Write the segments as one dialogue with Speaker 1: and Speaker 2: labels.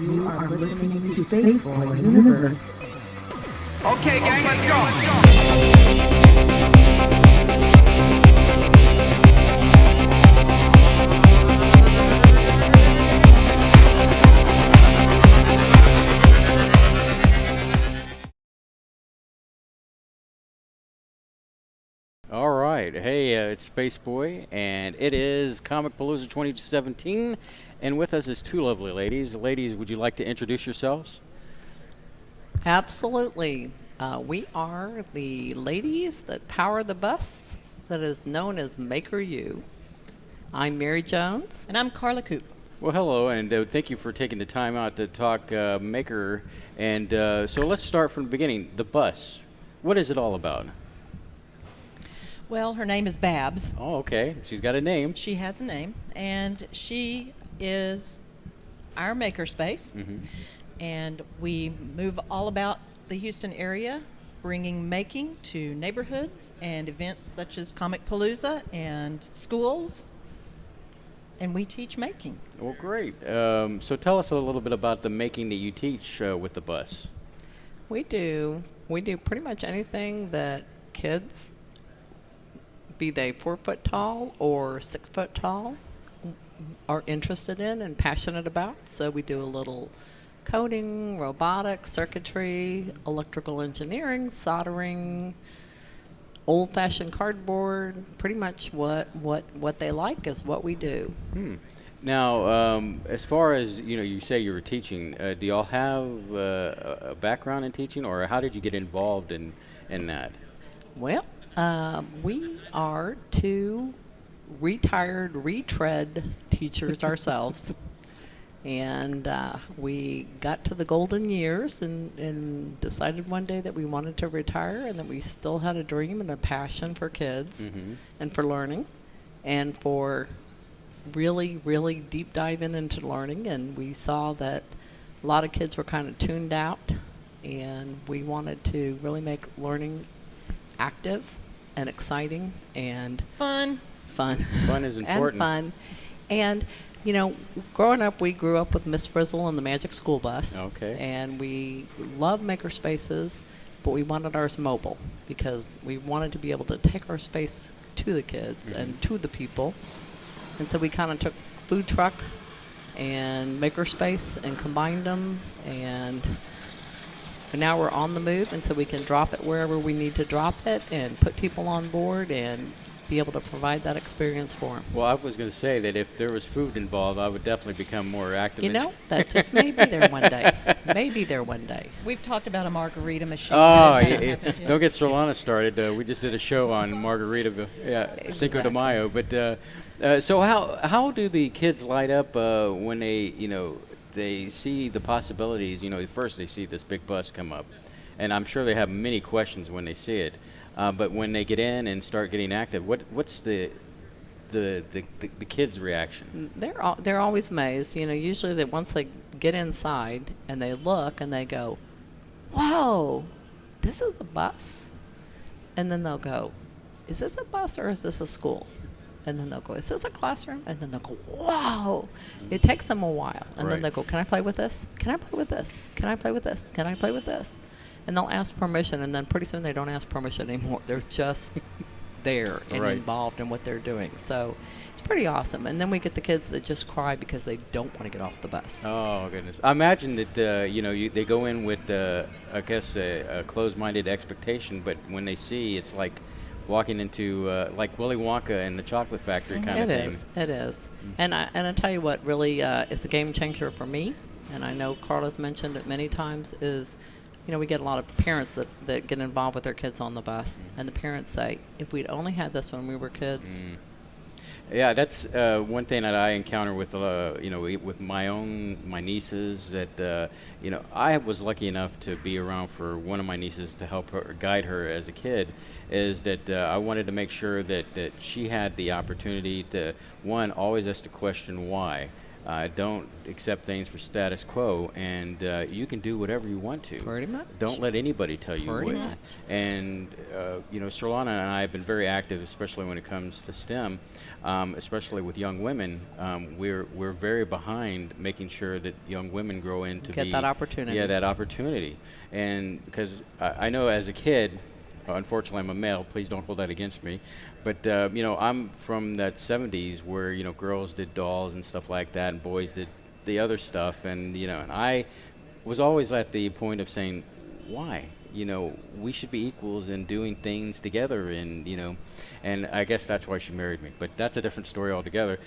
Speaker 1: You are listening to Spaceboy Universe.
Speaker 2: Okay, gang, let's go.
Speaker 3: All right. Hey, it's Spaceboy, and it is Comicpalooza 2017. And with us is two lovely ladies. Ladies, would you like to introduce yourselves?
Speaker 4: Absolutely. We are the ladies that power the bus that is known as Makr U. I'm Mary Jones.
Speaker 5: And I'm Carla Coop.
Speaker 3: Well, hello, and thank you for taking the time out to talk Maker. And so let's start from the beginning. The bus. What is it all about?
Speaker 5: Well, her name is Babs.
Speaker 3: Oh, okay. She's got a name.
Speaker 5: She has a name, and she is our makerspace.
Speaker 3: Mm-hmm.
Speaker 5: And we move all about the Houston area, bringing making to neighborhoods and events such as Comicpalooza and schools. And we teach making.
Speaker 3: Well, great. So tell us a little bit about the making that you teach with the bus.
Speaker 4: We do pretty much anything that kids, be they 4 foot tall or 6 foot tall, are interested in and passionate about. So we do a little coding, robotics, circuitry, electrical engineering, soldering, old-fashioned cardboard. Pretty much what they like is what we do.
Speaker 3: Now, as far as you say you were teaching. Do y'all have a background in teaching, or how did you get involved in that?
Speaker 4: Well, we are two retired retread teachers ourselves. And we got to the golden years and decided one day that we wanted to retire and that we still had a dream and a passion for kids and for learning and for really, really deep diving into learning. And we saw that a lot of kids were kind of tuned out, and we wanted to really make learning active and exciting and
Speaker 5: Fun.
Speaker 4: fun.
Speaker 3: Fun is important.
Speaker 4: And fun. And growing up, we grew up with Miss Frizzle and the Magic School Bus.
Speaker 3: Okay.
Speaker 4: And we love maker spaces, but we wanted ours mobile because we wanted to be able to take our space to the kids and to the people. And so we kind of took food truck and maker space and combined them, and now we're on the move, and so we can drop it wherever we need to drop it and put people on board and be able to provide that experience for them.
Speaker 3: Well, I was going to say that if there was food involved, I would definitely become more active.
Speaker 4: That just may be there one day. Maybe there one day.
Speaker 5: We've talked about a margarita machine.
Speaker 3: Oh, don't get Solana started. We just did a show on Margarita, Cinco de
Speaker 4: Exactly.
Speaker 3: Mayo. But so how do the kids light up when they see the possibilities? First they see this big bus come up, and I'm sure they have many questions when they see it. But when they get in and start getting active, what's the kids' reaction?
Speaker 4: They're always amazed. Usually that once they get inside and they look and they go, "Whoa, this is a bus," and then they'll go, "Is this a bus or is this a school?" And then they'll go, "Is this a classroom?" And then they'll go, "Whoa!" It takes them a while, and then
Speaker 3: Right.
Speaker 4: they'll go, "Can I play with this? Can I play with this? Can I play with this? Can I play with this?" And they'll ask permission, and then pretty soon they don't ask permission anymore. They're just there and
Speaker 3: Right.
Speaker 4: involved in what they're doing. So it's pretty awesome. And then we get the kids that just cry because they don't want to get off the bus.
Speaker 3: Oh goodness! I imagine that they go in with I guess a closed-minded expectation, but when they see, it's like walking into like Willy Wonka and the Chocolate Factory kind of thing.
Speaker 4: It is. And I tell you what really is a game changer for me, and I know Carla's mentioned it many times, is we get a lot of parents that get involved with their kids on the bus, and the parents say, "If we'd only had this when we were kids."
Speaker 3: Yeah, that's one thing that I encounter with with my nieces. That I was lucky enough to be around for one of my nieces to help her guide her as a kid. Is that I wanted to make sure that she had the opportunity to always ask the question why. Don't accept things for status quo, and you can do whatever you want to.
Speaker 4: Pretty much.
Speaker 3: Don't let anybody tell you
Speaker 4: Pretty
Speaker 3: what.
Speaker 4: much.
Speaker 3: And Sirlana and I have been very active, especially when it comes to STEM, especially with young women. We're very behind making sure that young women grow into
Speaker 4: Get that opportunity.
Speaker 3: Yeah, that opportunity. And because I know as a kid, unfortunately I'm a male. Please don't hold that against me. But I'm from that 70s where girls did dolls and stuff like that, and boys did the other stuff. And and I was always at the point of saying, why? We should be equals in doing things together, and I guess that's why she married me. But that's a different story altogether.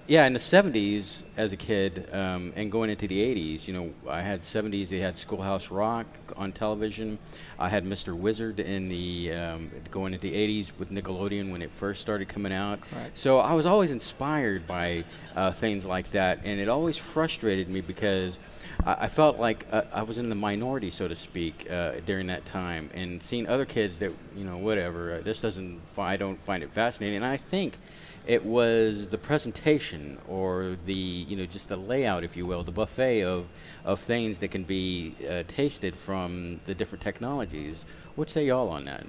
Speaker 3: Yeah, in the 70s as a kid, and going into the 80s, I had 70s, they had Schoolhouse Rock on television. I had Mr. Wizard in the, going into the 80s with Nickelodeon when it first started coming out.
Speaker 4: Correct.
Speaker 3: So I was always inspired by things like that, and it always frustrated me because I felt like I was in the minority, so to speak, during that time, and seeing other kids that, whatever, I don't find it fascinating, and I think it was the presentation or the, just the layout, if you will, the buffet of things that can be tasted from the different technologies. What say y'all on that?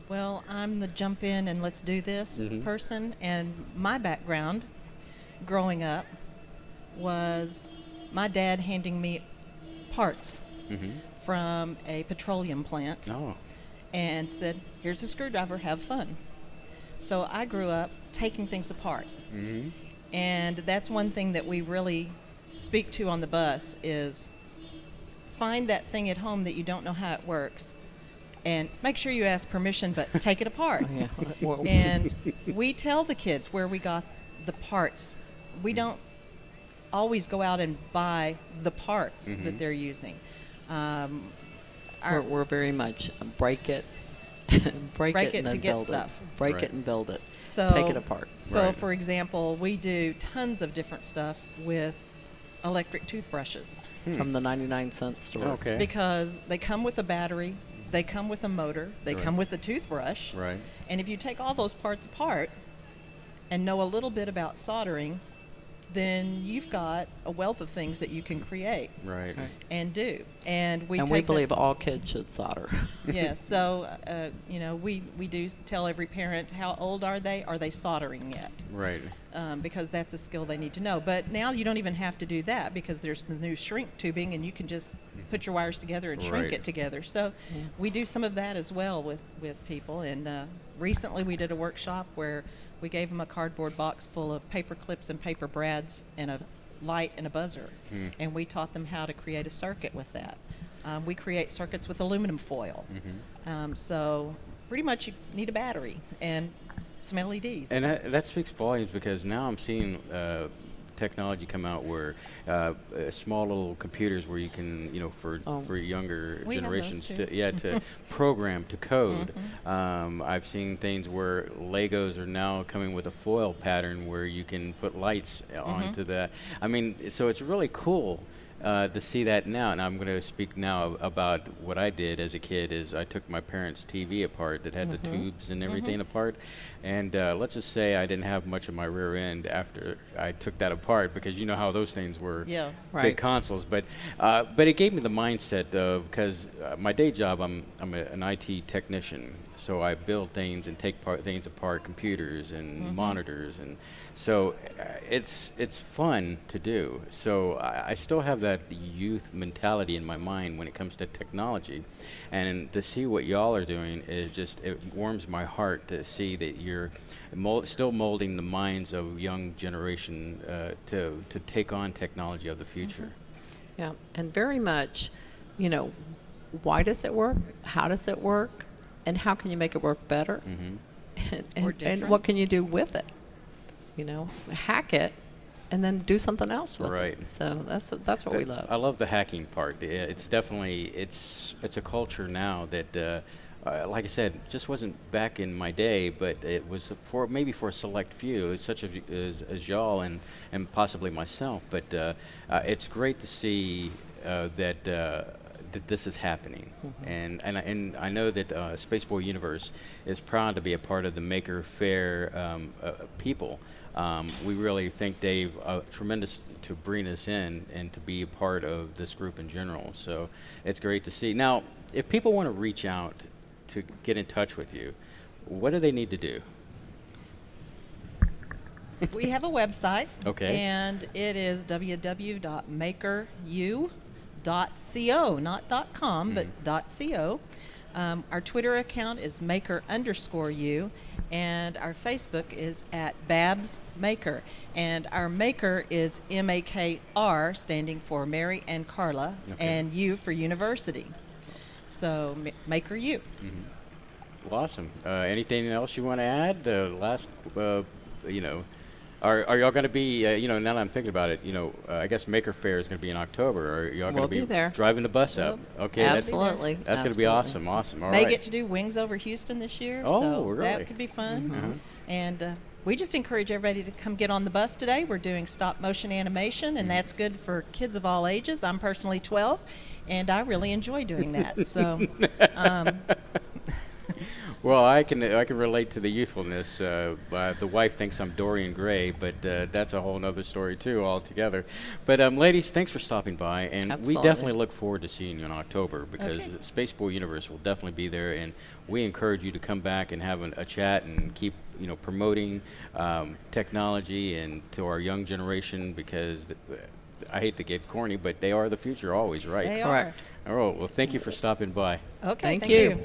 Speaker 5: Well, I'm the jump in and let's do this person, and my background growing up was my dad handing me parts from a petroleum plant.
Speaker 3: Oh.
Speaker 5: And said, here's a screwdriver, have fun. So I grew up taking things apart. And that's one thing that we really speak to on the bus is find that thing at home that you don't know how it works, and make sure you ask permission, but take it apart. And we tell the kids where we got the parts. We don't always go out and buy the parts that they're using.
Speaker 4: We're very much break it, break it, and
Speaker 5: to
Speaker 4: then
Speaker 5: get
Speaker 4: build
Speaker 5: stuff.
Speaker 4: it. Break
Speaker 3: Right.
Speaker 4: it and build it.
Speaker 5: So
Speaker 4: Take it apart.
Speaker 5: So,
Speaker 3: Right.
Speaker 5: for example, we do tons of different stuff with electric toothbrushes
Speaker 4: From the 99-cent store.
Speaker 3: Okay.
Speaker 5: because they come with a battery, they come with a motor, they
Speaker 3: Right.
Speaker 5: come with a toothbrush.
Speaker 3: Right.
Speaker 5: And if you take all those parts apart and know a little bit about soldering, then you've got a wealth of things that you can create
Speaker 3: Right.
Speaker 4: Right.
Speaker 5: and do. And we
Speaker 4: And
Speaker 5: take
Speaker 4: we
Speaker 5: that-
Speaker 4: believe all kids should solder.
Speaker 5: Yeah, so we do tell every parent, how old are they? Are they soldering yet?
Speaker 3: Right.
Speaker 5: Because that's a skill they need to know. But now you don't even have to do that because there's the new shrink tubing, and you can just put your wires together and shrink
Speaker 3: Right.
Speaker 5: it together. So we do some of that as well with people. And recently we did a workshop where we gave them a cardboard box full of paper clips and paper brads and a light and a buzzer. And we taught them how to create a circuit with that. We create circuits with aluminum foil. So pretty much you need a battery and some LEDs.
Speaker 3: And that speaks volumes because now I'm seeing technology come out where small little computers where you can, for younger
Speaker 5: We have those
Speaker 3: generations,
Speaker 5: too.
Speaker 3: to program, to code. I've seen things where Legos are now coming with a foil pattern where you can put lights onto that. I mean, so it's really cool. To see that now, and I'm going to speak now about what I did as a kid. Is I took my parents' TV apart that had the tubes and everything apart, and let's just say I didn't have much of my rear end after I took that apart because you know how those things were,
Speaker 5: Yeah.
Speaker 4: Right.
Speaker 3: big consoles. But it gave me the mindset of because my day job, I'm an IT technician, so I build things and take things apart, computers and monitors, and so it's fun to do. So I still have that youth mentality in my mind when it comes to technology, and to see what y'all are doing is just, it warms my heart to see that you're still molding the minds of young generation to take on technology of the future.
Speaker 4: Yeah, and very much, why does it work? How does it work? And how can you make it work better?
Speaker 5: Or
Speaker 4: And
Speaker 5: different.
Speaker 4: what can you do with it? Hack it, and then do something else with
Speaker 3: Right.
Speaker 4: it. So that's what we love.
Speaker 3: I love the hacking part. It's definitely it's a culture now that, like I said, just wasn't back in my day, but it was maybe for a select few, such as y'all and possibly myself. But it's great to see that that this is happening. And I know that Spaceboy Universe is proud to be a part of the Maker Fair people. We really think Dave tremendous to bring us in and to be a part of this group in general. So it's great to see. Now, if people want to reach out to get in touch with you, what do they need to do?
Speaker 5: We have a website.
Speaker 3: Okay.
Speaker 5: And it is www.makeru.co, not .com, but .co. Our Twitter account is Maker_U, and our Facebook is at Babs Maker. And our Maker is MAKR, standing for Mary and Carla, and U for University. So Maker U.
Speaker 3: Well, awesome. Anything else you want to add? The last, are y'all going to be, now that I'm thinking about it, I guess Maker Fair is going to be in October. Are y'all going to
Speaker 4: We'll be there.
Speaker 3: driving the bus up? Okay,
Speaker 4: Absolutely.
Speaker 3: that's going to be awesome. Awesome. All
Speaker 5: May
Speaker 3: right.
Speaker 5: get to do Wings Over Houston this year,
Speaker 3: Oh,
Speaker 5: so
Speaker 3: really?
Speaker 5: that could be fun. And we just encourage everybody to come get on the bus today. We're doing stop motion animation, and that's good for kids of all ages. I'm personally 12, and I really enjoy doing that. So.
Speaker 3: Well, I can relate to the youthfulness. The wife thinks I'm Dorian Gray, but that's a whole other story too altogether. But ladies, thanks for stopping by, and we
Speaker 4: Absolutely.
Speaker 3: definitely look forward to seeing you in October because Spaceboy Universe will definitely be there, and we encourage you to come back and have a chat and keep promoting technology and to our young generation because I hate to get corny, but they are the future always, right?
Speaker 5: They
Speaker 4: Correct.
Speaker 5: are.
Speaker 3: All right. Well, thank you for stopping by.
Speaker 5: Okay,
Speaker 4: Thank you.